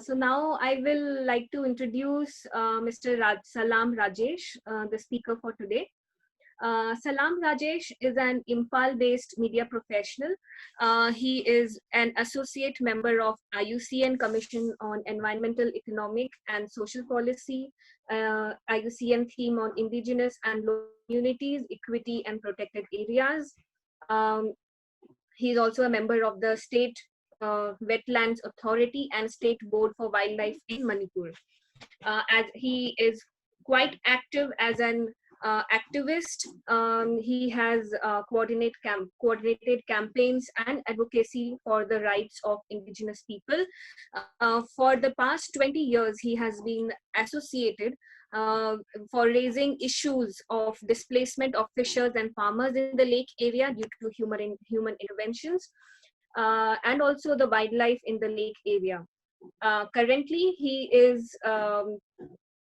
So now I will like to introduce Mr. Salam Rajesh, the speaker for today. Salam Rajesh is an Impal-based media professional. He is an associate member of IUCN Commission on Environmental, Economic and Social Policy, IUCN theme on Indigenous and Local Communities, Equity and Protected Areas. He is also a member of the State Wetlands Authority and State Board for Wildlife in Manipur. As he is quite active as an activist, he has coordinated campaigns and advocacy for the rights of indigenous people. For the past 20 years, he has been associated for raising issues of displacement of fishers and farmers in the lake area due to human interventions, and also the wildlife in the lake area. Currently, he is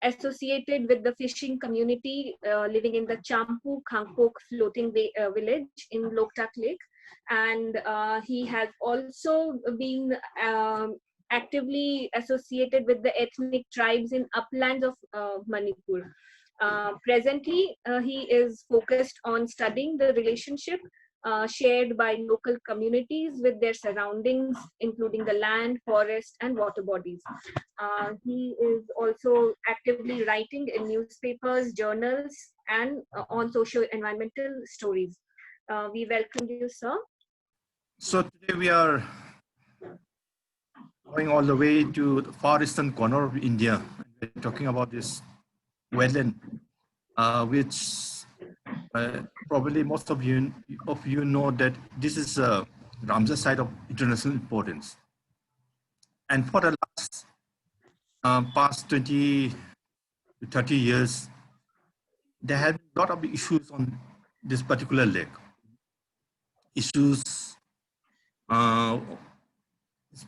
associated with the fishing community living in the Champu Khangpok floating village in Loktak Lake. And he has also been actively associated with the ethnic tribes in uplands of Manipur. Presently, he is focused on studying the relationship shared by local communities with their surroundings, including the land, forest, and water bodies. He is also actively writing in newspapers, journals, and on social environmental stories. We welcome you, sir. So today we are going all the way to the far eastern corner of India. We're talking about this wetland, which probably most of you know that this is a Ramsar site of international importance. And for the last past 20 to 30 years, there have been a lot of issues on this particular lake. Issues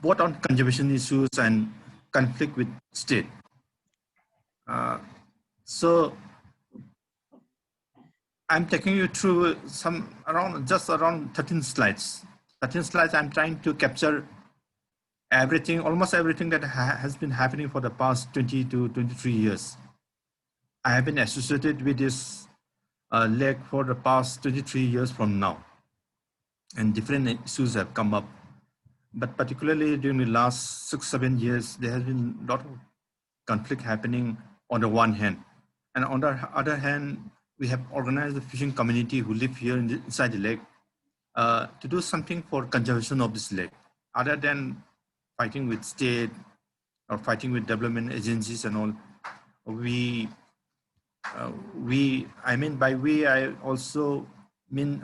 both on conservation issues and conflict with state. So I'm taking you through just around 13 slides. 13 slides, I'm trying to capture everything, almost everything that has been happening for the past 20 to 23 years. I have been associated with this lake for the past 23 years from now. And different issues have come up. But particularly during the last 6-7 years, there has been a lot of conflict happening on the one hand. And on the other hand, we have organized the fishing community who live here inside the lake to do something for conservation of this lake, other than fighting with state or fighting with development agencies and all.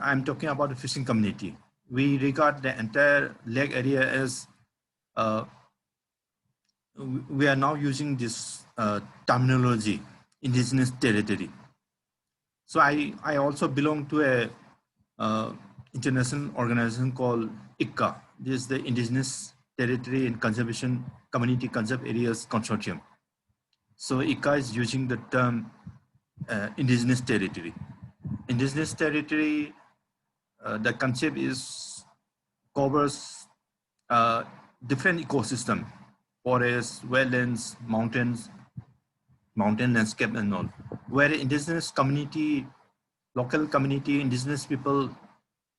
I'm talking about the fishing community. We regard the entire lake area as, we are now using this terminology, indigenous territory. So I also belong to a international organization called ICCA. This is the Indigenous Territory and Conservation Community Conserved Areas Consortium. So ICCA is using the term indigenous territory. Indigenous territory, the concept covers different ecosystem, forests, wetlands, mountain landscape and all, where indigenous community, local community, indigenous people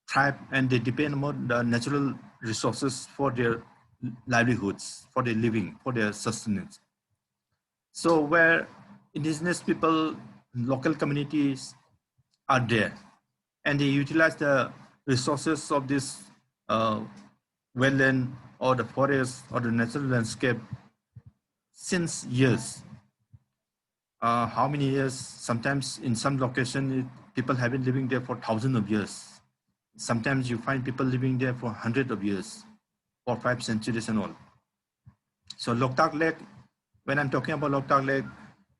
thrive and they depend on the natural resources for their livelihoods, for their living, for their sustenance. So where indigenous people, local communities are there, and they utilize the resources of this wetland or the forest or the natural landscape since years. How many years? Sometimes in some location, people have been living there for thousands of years. Sometimes you find people living there for hundreds of years, 4 or 5 centuries and all. So Loktak Lake, when I'm talking about Loktak Lake,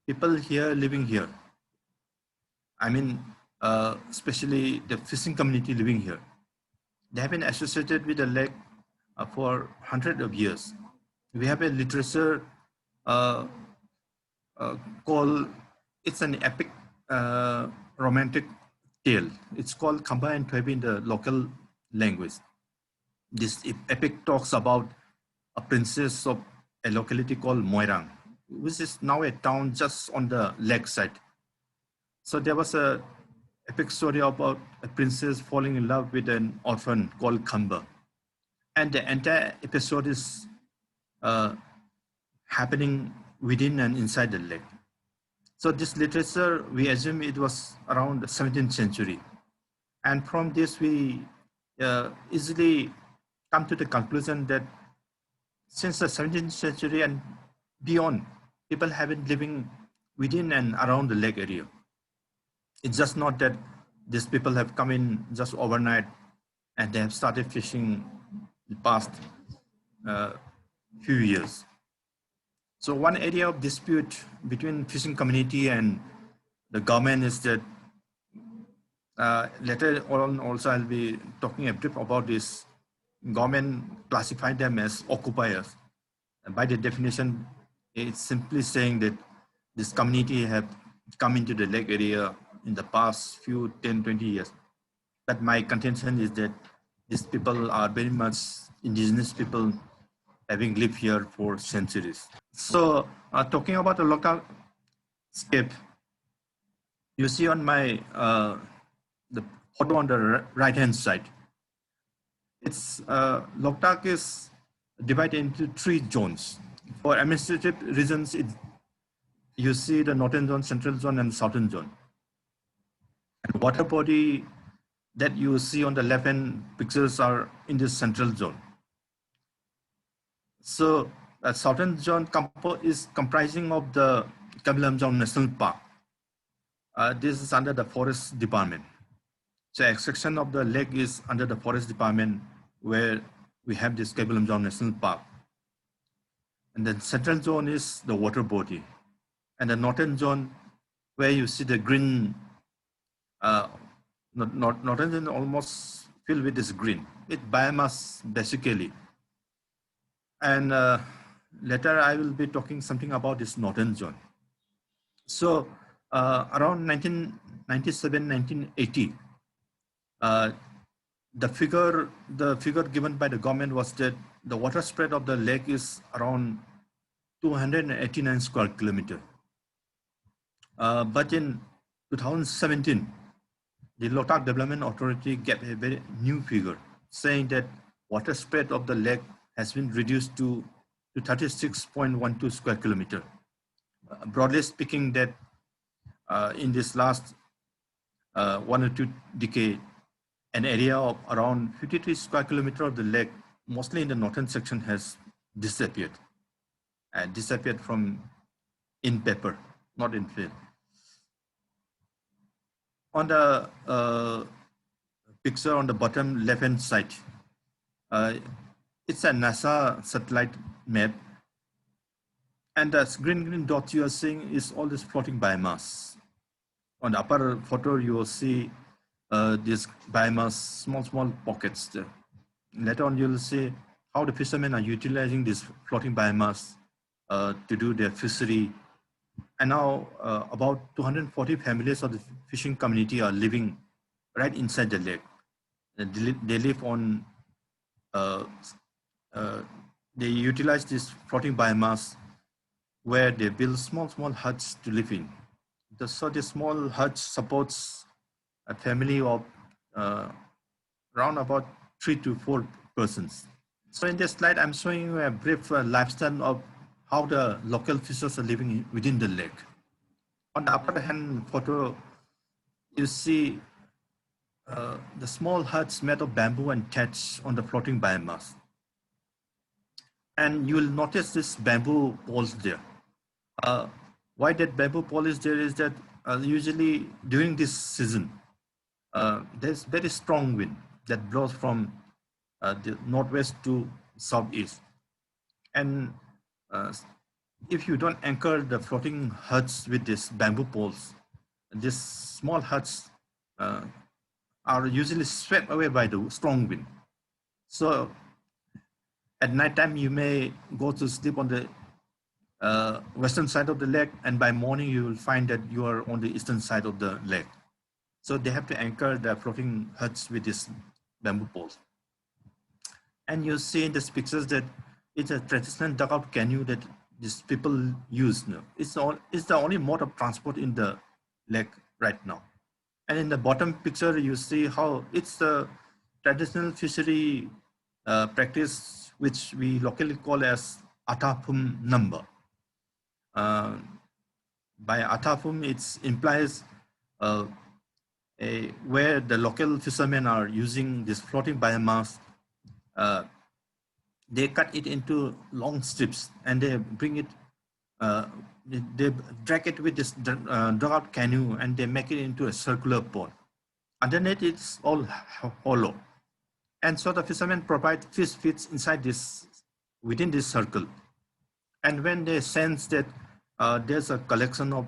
people here living here. I mean, especially the fishing community living here. They have been associated with the lake for hundreds of years. We have a literature called, it's an epic romantic tale. It's called Khamba and Thwebi in the local language. This epic talks about a princess of a locality called Moirang, which is now a town just on the lake side. So there was a epic story about a princess falling in love with an orphan called Khamba. And the entire episode is happening within and inside the lake. So this literature, we assume it was around the 17th century. And from this, we easily come to the conclusion that since the 17th century and beyond, people have been living within and around the lake area. It's just not that these people have come in just overnight and they have started fishing the past few years. So one area of dispute between fishing community and the government is that later on also I'll be talking a bit about this. Government classified them as occupiers. And by the definition, it's simply saying that this community have come into the lake area in the past few 10, 20 years. But my contention is that these people are very much indigenous people having lived here for centuries. So talking about the local scape, you see on my the photo on the right hand side, it's Loktak is divided into 3 zones. For administrative reasons, you see the northern zone, central zone, and southern zone. And water body that you see on the left hand pictures are in the central zone. So southern zone is comprising of the Kabilamjong National Park. This is under the forest department. So extraction of the lake is under the forest department, where we have this Kabilamjong National Park. And the central zone is the water body. And the northern zone, where you see the green, northern zone almost filled with this green, with biomass basically. And later I will be talking something about this northern zone. So around 1997, 1980, the figure given by the government was that the water spread of the lake is around 289 square kilometer. But in 2017, the Loktak Development Authority gave a very new figure, saying that water spread of the lake has been reduced to 36.12 square kilometer. Broadly speaking, that in this last 1 or 2 decades, an area of around 53 square kilometer of the lake, mostly in the northern section, has disappeared. And disappeared from in paper, not in film. On the picture on the bottom left-hand side, it's a NASA satellite map. And the green dots you are seeing is all this floating biomass. On the upper photo, you will see this biomass, small pockets there. Later on, you'll see how the fishermen are utilizing this floating biomass to do their fishery. And now about 240 families of the fishing community are living right inside the lake. They live on, they utilize this floating biomass where they build small huts to live in. So the small hut supports a family of around about 3 to 4 persons. So in this slide, I'm showing you a brief lifestyle of how the local fishers are living within the lake. On the upper hand photo, you see the small huts made of bamboo and thatch on the floating biomass. And you will notice this bamboo poles there. Why that bamboo pole is there is that usually during this season, there's very strong wind that blows from the northwest to southeast. And if you don't anchor the floating huts with these bamboo poles, these small huts are usually swept away by the strong wind. So at night time, you may go to sleep on the western side of the lake, and by morning you will find that you are on the eastern side of the lake. So they have to anchor the floating huts with these bamboo poles. And you see in these pictures that it's a traditional dugout canoe that these people use now. It's the only mode of transport in the lake right now. And in the bottom picture, you see how it's a traditional fishery practice, which we locally call as atapum number. By atapum, it implies uh, where the local fishermen are using this floating biomass. They cut it into long strips and they bring it, they drag it with this dugout canoe and they make it into a circular pond. Underneath it's all hollow. And so the fishermen provide fish feeds inside this, within this circle. And when they sense that there's a collection of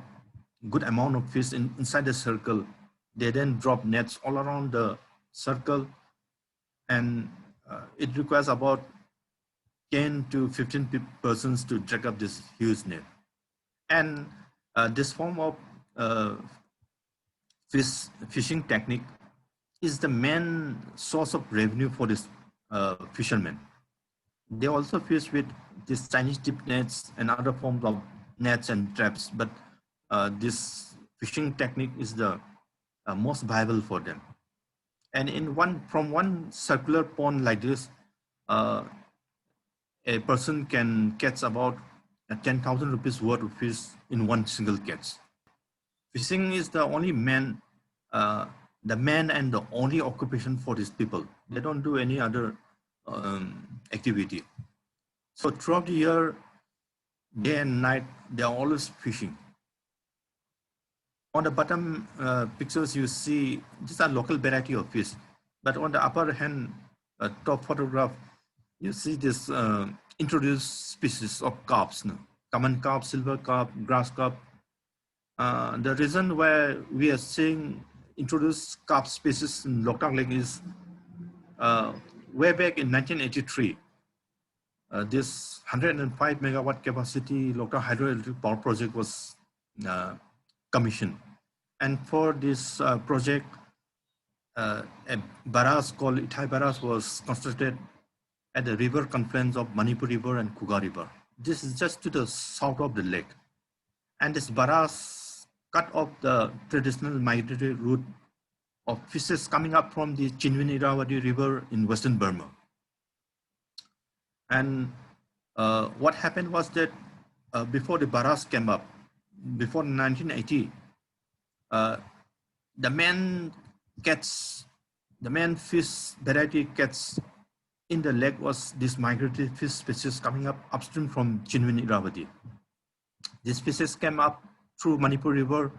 good amount of fish inside the circle, they then drop nets all around the circle. And it requires about 10 to 15 persons to drag up this huge net. And this form of fishing technique is the main source of revenue for this fishermen. They also fish with these Chinese dip nets and other forms of nets and traps, but this fishing technique is the most viable for them. And from one circular pond like this, a person can catch about 10,000 rupees worth of fish in one single catch. Fishing is the only main and the only occupation for these people. They don't do any other activity. So throughout the year, day and night, they are always fishing. On the bottom pictures, you see these are local variety of fish. But on the upper hand, top photograph, you see this introduced species of carps, common carp, silver carp, grass carp. The reason why we are seeing introduced carp species in Loktak Lake is way back in 1983. This 105 megawatt capacity Loktak hydroelectric power project was commissioned. And for this project, a barrage called Ithai Barrage was constructed at the river confluence of Manipur River and Kuga River. This is just to the south of the lake. And this barrage cut off the traditional migratory route of fishes coming up from the Chinwin Irrawaddy River in Western Burma. And what happened was that before the barrage came up, before 1980, the main fish variety catch in the lake was this migratory fish species coming up upstream from Chinwin Irrawaddy. These fishes came up through Manipur River.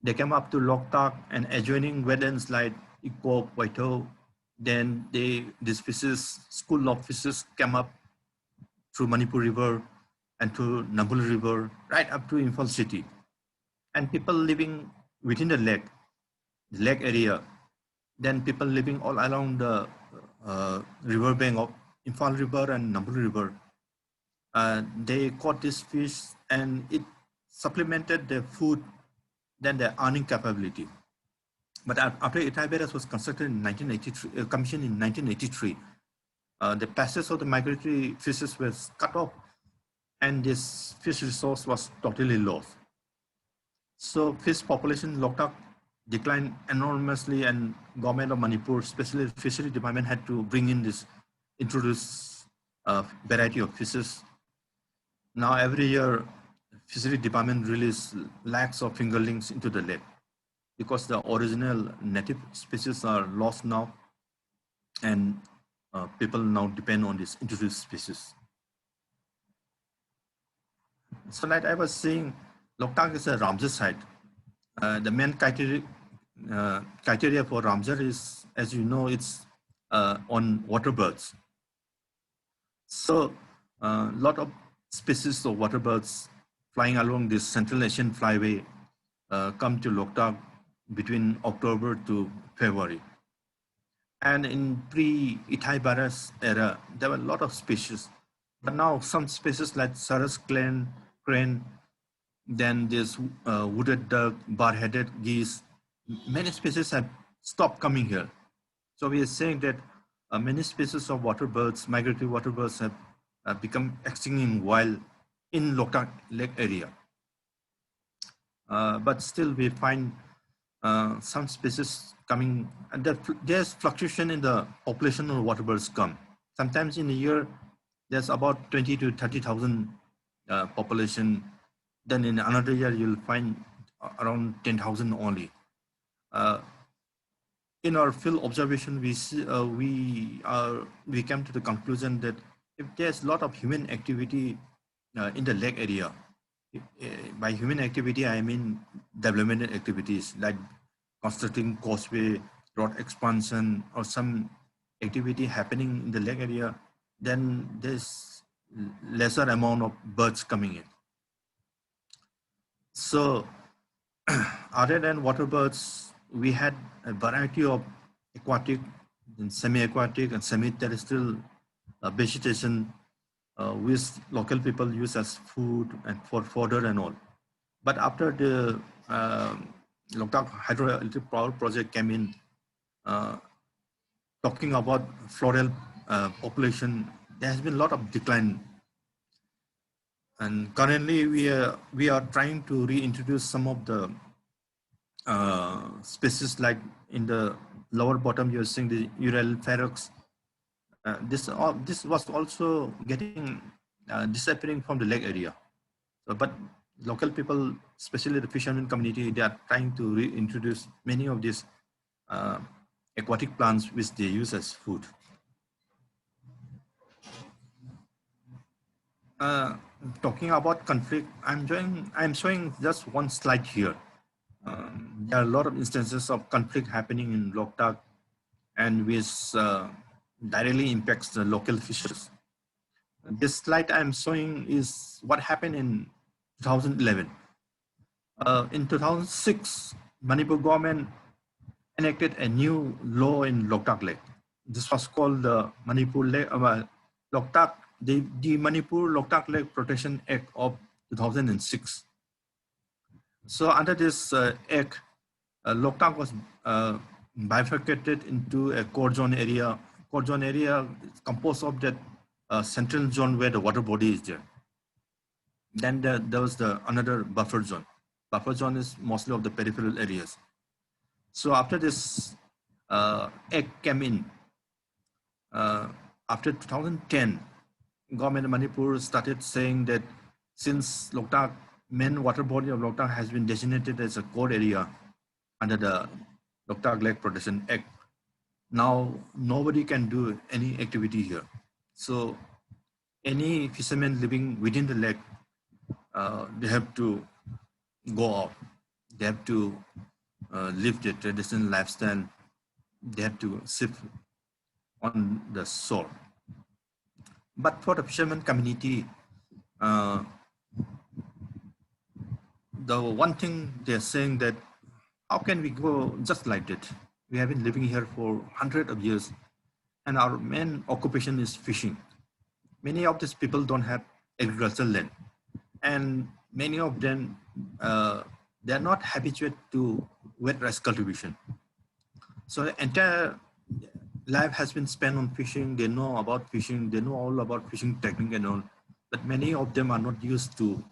They came up to Loktak and adjoining wetlands like Ikop, Waito. Then these fishes, school of fishes came up through Manipur River and to Nambul River, right up to Imphal city. And people living within the lake area, then people living all along the river bank of Imphal River and Nambul River, they caught this fish and it supplemented their food, then their earning capability. But after Ithai Barrage was constructed in 1983, commissioned in 1983, the passage of the migratory fishes was cut off and this fish resource was totally lost. So fish population in Loktak declined enormously and government of Manipur, especially the fishery department, had to bring in this introduced variety of fishes. Now every year, fishery department release lakhs of fingerlings into the lake because the original native species are lost now and people now depend on this introduced species. So like I was saying, Loktak is a Ramsar site. The main criteria for Ramsar is, as you know, it's on water birds. So a lot of species of water birds flying along this Central Asian flyway come to Loktak between October to February. And in pre-Ithai Barrage era, there were a lot of species. But now some species like Sarus crane, then this wooded duck, bar-headed geese, many species have stopped coming here. So we are saying that many species of water birds, migratory water birds, have become extinct while in Loktak Lake area. But still we find some species coming, and there's fluctuation in the population of water birds come. Sometimes in a year, there's about 20 to 30,000 population. Then in another year, you'll find around 10,000 only. In our field observation, we see, we came to the conclusion that if there's a lot of human activity in the lake area, by human activity I mean development activities like constructing causeway, road expansion, or some activity happening in the lake area, then there's lesser amount of birds coming in. So other than water birds, we had a variety of aquatic and semi-aquatic and semi-terrestrial vegetation which local people use as food and for fodder and all. But after the Loktak hydroelectric power project came in, talking about floral population, there has been a lot of decline. And currently we are trying to reintroduce some of the species, like in the lower bottom you're seeing the Ural ferox. This was also getting disappearing from the lake area. So, but local people, especially the fishermen community, they are trying to reintroduce many of these aquatic plants which they use as food. Talking about conflict, I'm showing just one slide here. There are a lot of instances of conflict happening in Loktak, and which directly impacts the local fishers. This slide I'm showing is what happened in 2011. In 2006, Manipur government enacted a new law in Loktak Lake. This was called the Manipur Lake, Loktak, the Manipur Loktak Lake Protection Act of 2006. So under this act, Loktak was bifurcated into a core zone area. Core zone area is composed of that central zone where the water body is there. Then there was another buffer zone. Buffer zone is mostly of the peripheral areas. So after this act came in, after 2010, government of Manipur started saying that since Loktak, main water body of Loktak has been designated as a core area under the Loktak Lake Protection Act, now nobody can do any activity here. So any fishermen living within the lake, they have to go out. They have to live their traditional lifestyle. They have to shift on the shore. But for the fishermen community, the one thing they're saying that how can we go just like that? We have been living here for hundreds of years, and our main occupation is fishing. Many of these people don't have agricultural land, and many of them they are not habituated to wet rice cultivation. So the entire life has been spent on fishing. They know about fishing. They know all about fishing technique and all. But many of them are not used to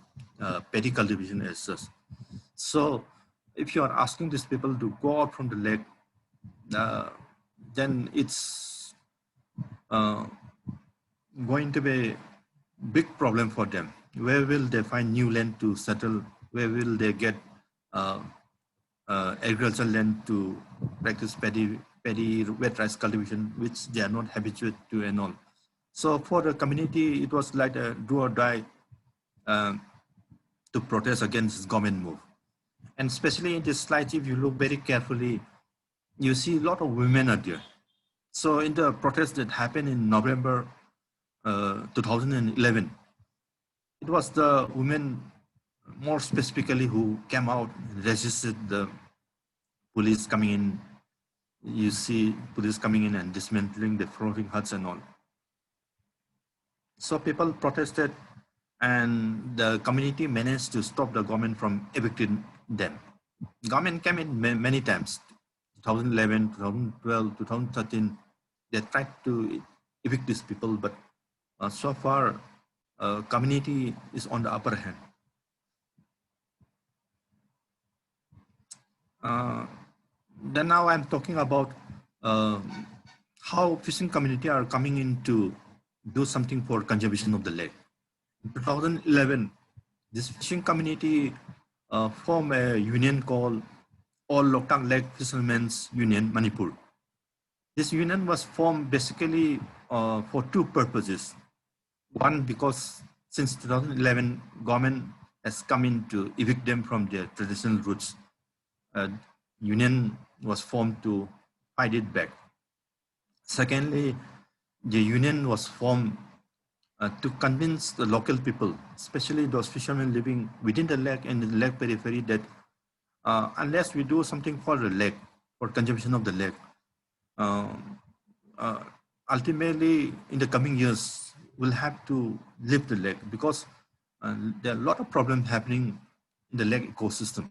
paddy cultivation as such. So if you are asking these people to go out from the lake, then it's going to be a big problem for them. Where will they find new land to settle? Where will they get agricultural land to practice paddy wet rice cultivation, which they are not habituated to and all. So for the community, it was like a do or die to protest against this government move. And especially in this slide, if you look very carefully, you see a lot of women are there. So in the protest that happened in November 2011, it was the women more specifically who came out and resisted the police coming in. You see police coming in and dismantling the floating huts and all. So people protested, and the community managed to stop the government from evicting them. Government came in many times, 2011, 2012, 2013. They tried to evict these people, but so far, community is on the upper hand. Then now I'm talking about how fishing community are coming in to do something for conservation of the lake. In 2011, this fishing community formed a union called All Loktak Lake Fishermen's Union, Manipur. This union was formed basically for two purposes. One, because since 2011, government has come in to evict them from their traditional roots. Union was formed to fight it back. Secondly, the union was formed to convince the local people, especially those fishermen living within the lake and the lake periphery, that unless we do something for the lake, for conservation of the lake, ultimately in the coming years, we'll have to leave the lake because there are a lot of problems happening in the lake ecosystem.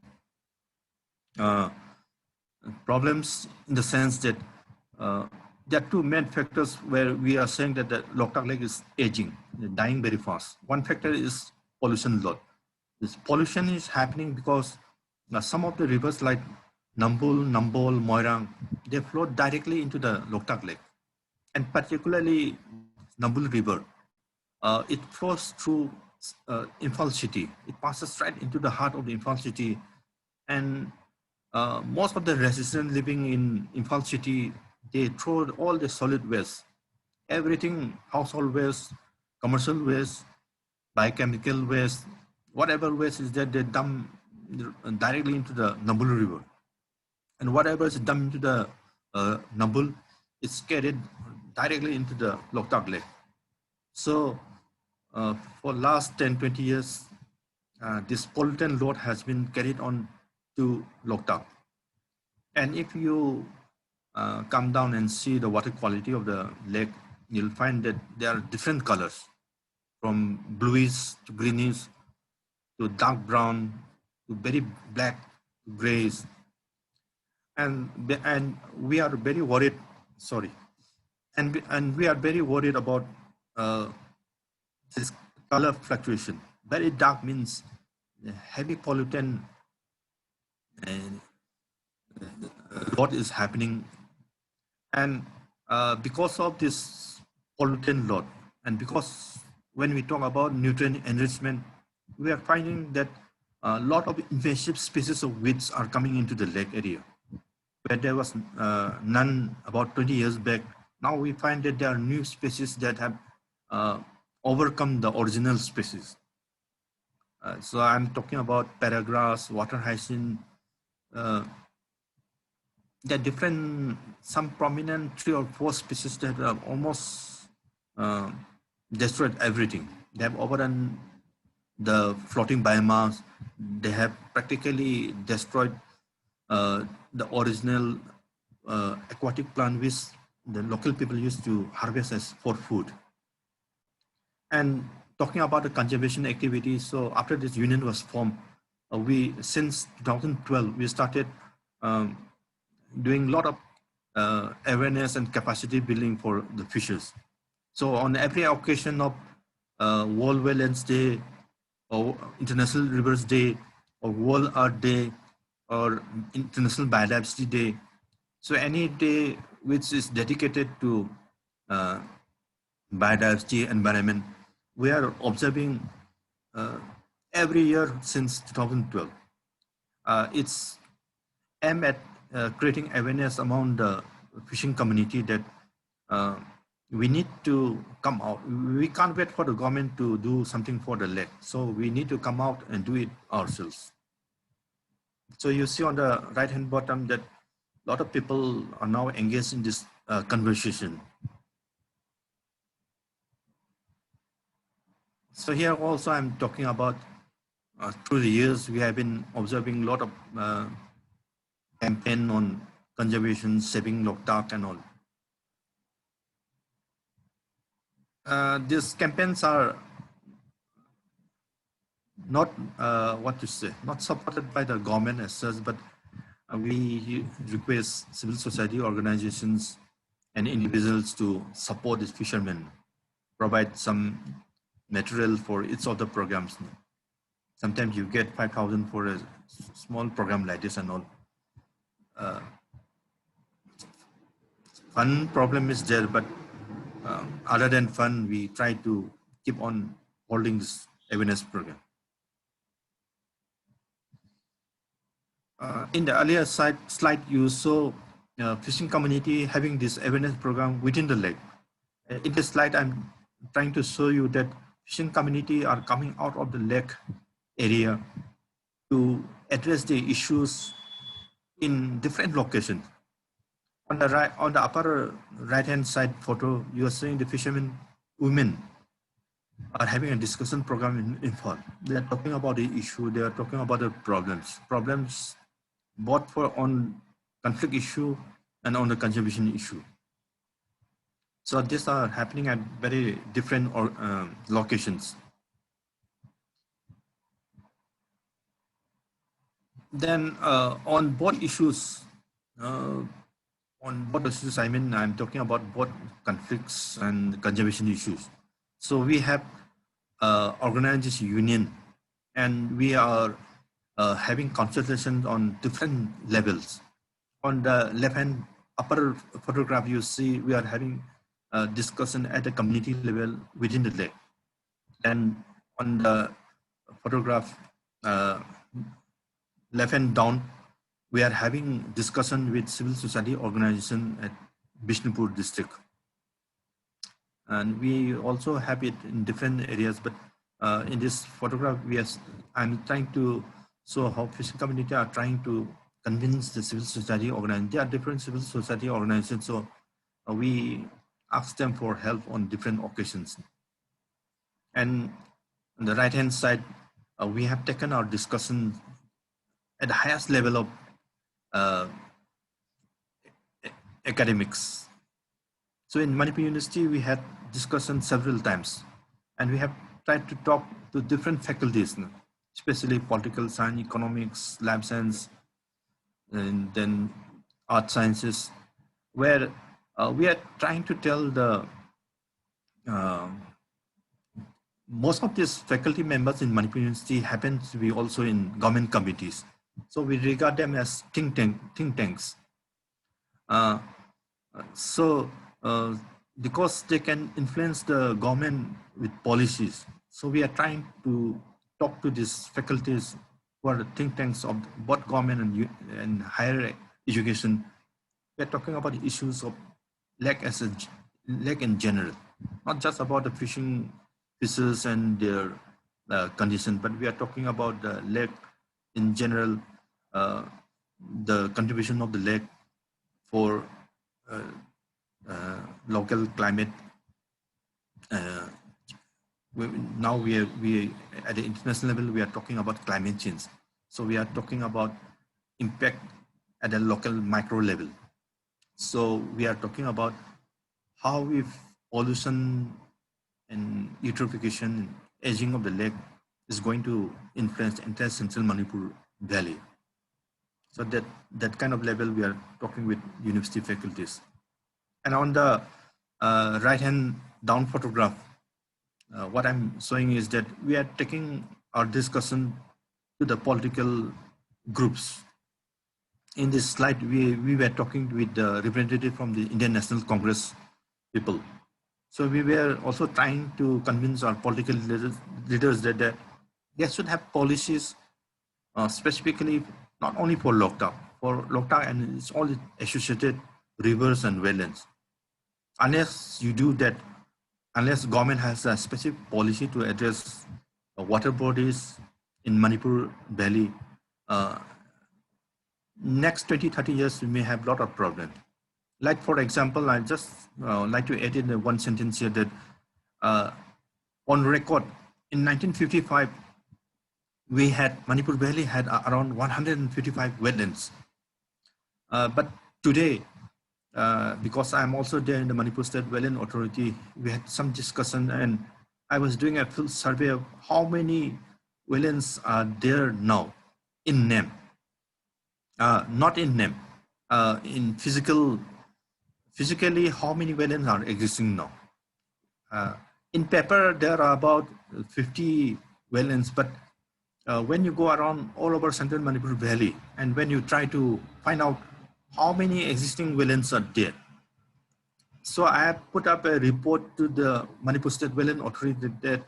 Problems in the sense that there are two main factors where we are saying that the Loktak Lake is aging, dying very fast. One factor is pollution load. This pollution is happening because some of the rivers like Nambul, Nambol, Moirang, they flow directly into the Loktak Lake. And particularly Nambul River, it flows through Imphal city. It passes right into the heart of the Imphal city. And most of the residents living in Imphal city, they throw all the solid waste, everything, household waste, commercial waste, biochemical waste, whatever waste is there, they dump directly into the Nambul River. And whatever is dumped into the Nambul is carried directly into the Loktak Lake. So for last 10, 20 years, this pollutant load has been carried on to Loktak. And if you come down and see the water quality of the lake, you'll find that there are different colors, from bluish to greenish to dark brown to very black to grays. And we are very worried, sorry, and we are very worried about this color fluctuation. Very dark means heavy pollutant what is happening. And because of this pollutant load, and because when we talk about nutrient enrichment, we are finding that a lot of invasive species of weeds are coming into the lake area, where there was none about 20 years back. Now we find that there are new species that have overcome the original species. So I'm talking about paragrass, water hyacinth. There are different, some prominent 3 or 4 species that have almost destroyed everything. They have overrun the floating biomass. They have practically destroyed the original aquatic plant which the local people used to harvest as for food. And talking about the conservation activities, so after this union was formed, we, since 2012, we started doing a lot of awareness and capacity building for the fishers. So on every occasion of World Wetlands Day or International Rivers Day or World Earth Day or International Biodiversity Day, so any day which is dedicated to biodiversity environment, we are observing every year since 2012. It's aimed at creating awareness among the fishing community that we need to come out. We can't wait for the government to do something for the lake. So we need to come out and do it ourselves. So you see on the right hand bottom that a lot of people are now engaged in this conversation. So here also I'm talking about through the years we have been observing a lot of campaign on conservation, saving Loktak and all. These campaigns are not not supported by the government as such, but we request civil society organizations and individuals to support these fishermen. provide some material for each of the programs. Sometimes you get 5,000 for a small program like this and all. Fun problem is there, but other than fun, we try to keep on holding this awareness program. In the earlier slide, you saw fishing community having this awareness program within the lake. In this slide, I'm trying to show you that fishing community are coming out of the lake area to address the issues in different locations. On the right, on the upper right-hand side photo, you are seeing the fishermen women are having a discussion program in fall. They are talking about the issue. They are talking about the problems both for on conflict issue and on the conservation issue. So these are happening at very different locations. Then on both issues, I mean, I'm talking about both conflicts and conservation issues. So we have organized this union, and we are having consultations on different levels. On the left-hand upper photograph, you see we are having a discussion at the community level within the lake. And on the photograph left-hand down, we are having discussion with civil society organization at Bishnupur district. And we also have it in different areas, but in this photograph, I'm trying to show how fishing community are trying to convince the civil society organization. There are different civil society organizations, so we ask them for help on different occasions. And on the right-hand side, we have taken our discussion at the highest level of academics. So in Manipur University, we had discussion several times, and we have tried to talk to different faculties, especially political science, economics, lab science, and then art sciences, where we are trying to tell the most of these faculty members in Manipur University happen to be also in government committees. So we regard them as think tanks. Because they can influence the government with policies. So we are trying to talk to these faculties who are the think tanks of both government and higher education. We are talking about the issues of lake in general, not just about the fishes and their condition, but we are talking about the lake in general, the contribution of the lake for local climate. Now we at the international level, we are talking about climate change. So we are talking about impact at a local micro level. So we are talking about how if pollution and eutrophication, aging of the lake is going to influence the entire central Manipur valley. So that kind of level we are talking with university faculties. And on the right-hand down photograph, what I'm showing is that we are taking our discussion to the political groups. In this slide, we were talking with the representative from the Indian National Congress people. So we were also trying to convince our political leaders that they should have policies specifically not only for Loktak and it's all associated rivers and wetlands. Unless you do that, unless government has a specific policy to address water bodies in Manipur Valley, next 20-30 years, we may have a lot of problems. Like, for example, I just like to add in one sentence here that on record, in 1955, Manipur Valley had around 155 wetlands. But today, because I'm also there in the Manipur State Wetland Authority, we had some discussion, and I was doing a field survey of how many wetlands are there now in name. Not in name, in physically how many wetlands are existing now. in paper, there are about 50 wetlands, but when you go around all over Central Manipur Valley, and when you try to find out how many existing wetlands are there, so I have put up a report to the Manipur State Wetland Authority that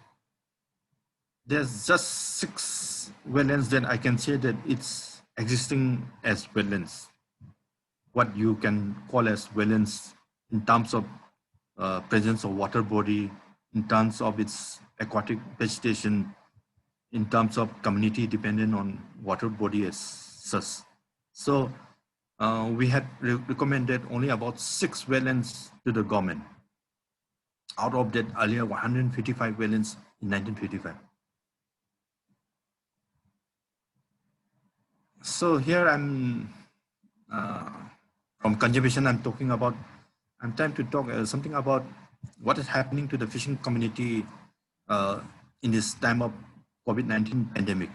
there's just 6 wetlands that I can say that it's existing as wetlands, what you can call as wetlands in terms of presence of water body, in terms of its aquatic vegetation, in terms of community dependent on water body as such. So we had recommended only about 6 wetlands to the government. Out of that, earlier 155 wetlands in 1955. So here I'm from conservation. I'm trying to talk something about what is happening to the fishing community in this time of COVID-19 pandemic.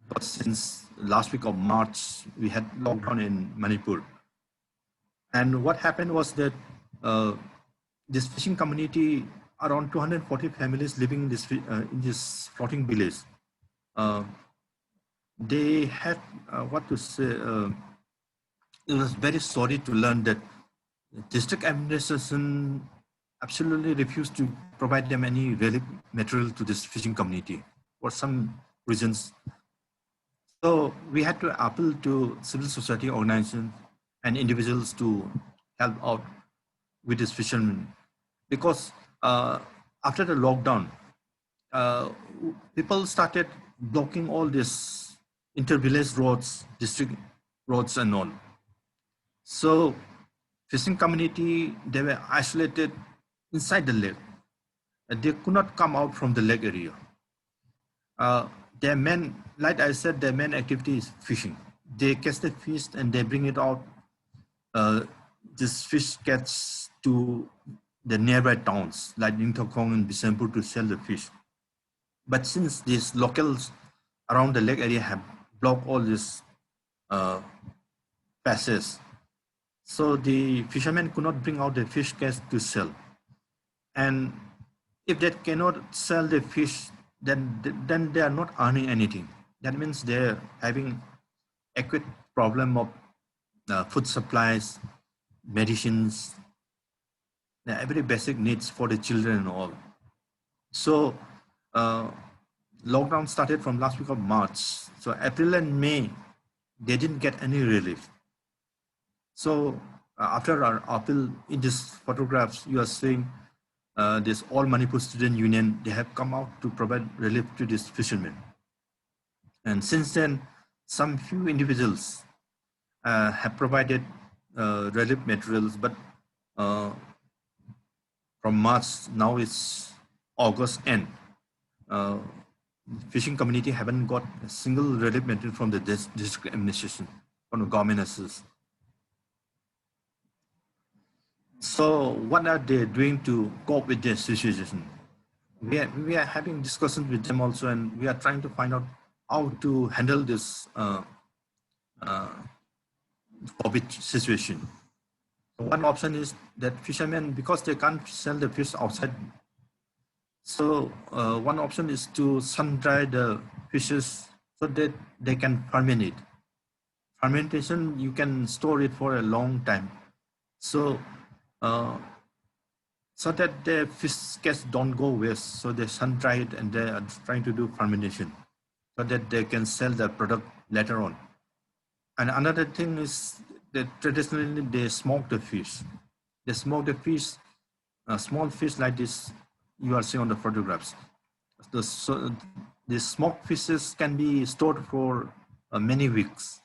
But since last week of March, we had lockdown in Manipur. And what happened was that this fishing community, around 240 families living in this floating village, they had, it was very sorry to learn that the district administration absolutely refused to provide them any relief material to this fishing community for some reasons. So we had to appeal to civil society organizations and individuals to help out with this fishermen, because after the lockdown, people started blocking all these inter-village roads, district roads and all. So fishing community, they were isolated inside the lake. They could not come out from the lake area. Their main, like I said, their main activity is fishing. They catch the fish and they bring it out. This fish gets to the nearby towns like Ningthokong and Bishnupur to sell the fish. But since these locals around the lake area have blocked all these passes, so the fishermen could not bring out the fish catch to sell. And if they cannot sell the fish, then they are not earning anything. That means they're having acute problem of food supplies, medicines, every basic needs for the children and all. So lockdown started from last week of March. So April and May, they didn't get any relief. So after our appeal, in these photographs, you are seeing this All Manipur Student Union, they have come out to provide relief to these fishermen. And since then, some few individuals have provided relief materials, but from March, now it's August end. Fishing community haven't got a single relief material from the district administration, from the government assist. So what are they doing to cope with this situation? We are having discussions with them also, and we are trying to find out how to handle this COVID situation. One option is that fishermen, because they can't sell the fish outside, so one option is to sun dry the fishes so that they can ferment it. Fermentation, you can store it for a long time. So so that the fish catch don't go waste. So they sun dry it and they are trying to do fermentation so that they can sell the product later on. And another thing is that traditionally they smoke the fish. They smoke the fish, small fish like this you are seeing on the photographs. So the smoked fishes can be stored for many weeks.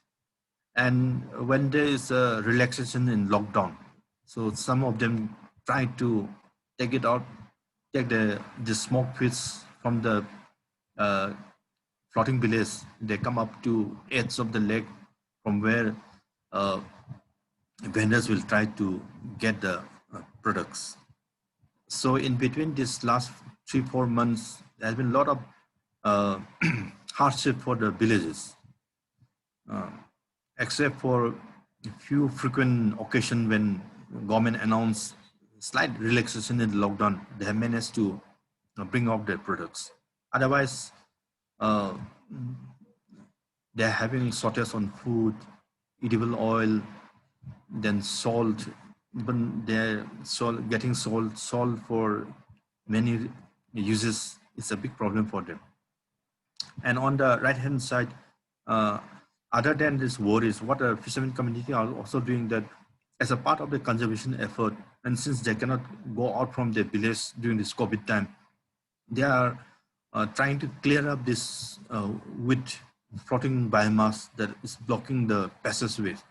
And when there is a relaxation in lockdown, so some of them try to take it out, take the smoked fish from the floating village. They come up to edge of the lake from where vendors will try to get the products. So in between this last 3-4 months, there has been a lot of hardship for the villages, except for a few frequent occasions when government announced slight relaxation in the lockdown, they have managed to bring up their products. Otherwise, uh, they're having shortage on food, edible oil, then salt. Even they're getting salt for many uses. It's a big problem for them. And on the right hand side, uh, other than this worries, what the fishermen community are also doing that as a part of the conservation effort, and since they cannot go out from their village during this COVID time, they are trying to clear up this with floating biomass that is blocking the passageways.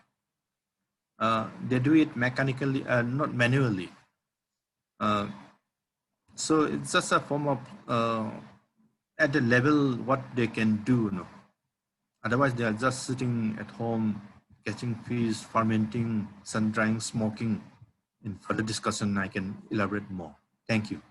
They do it mechanically, not manually. So it's just a form of at the level what they can do. You know? Otherwise, they are just sitting at home, catching fish, fermenting, sun drying, smoking. In further discussion, I can elaborate more. Thank you.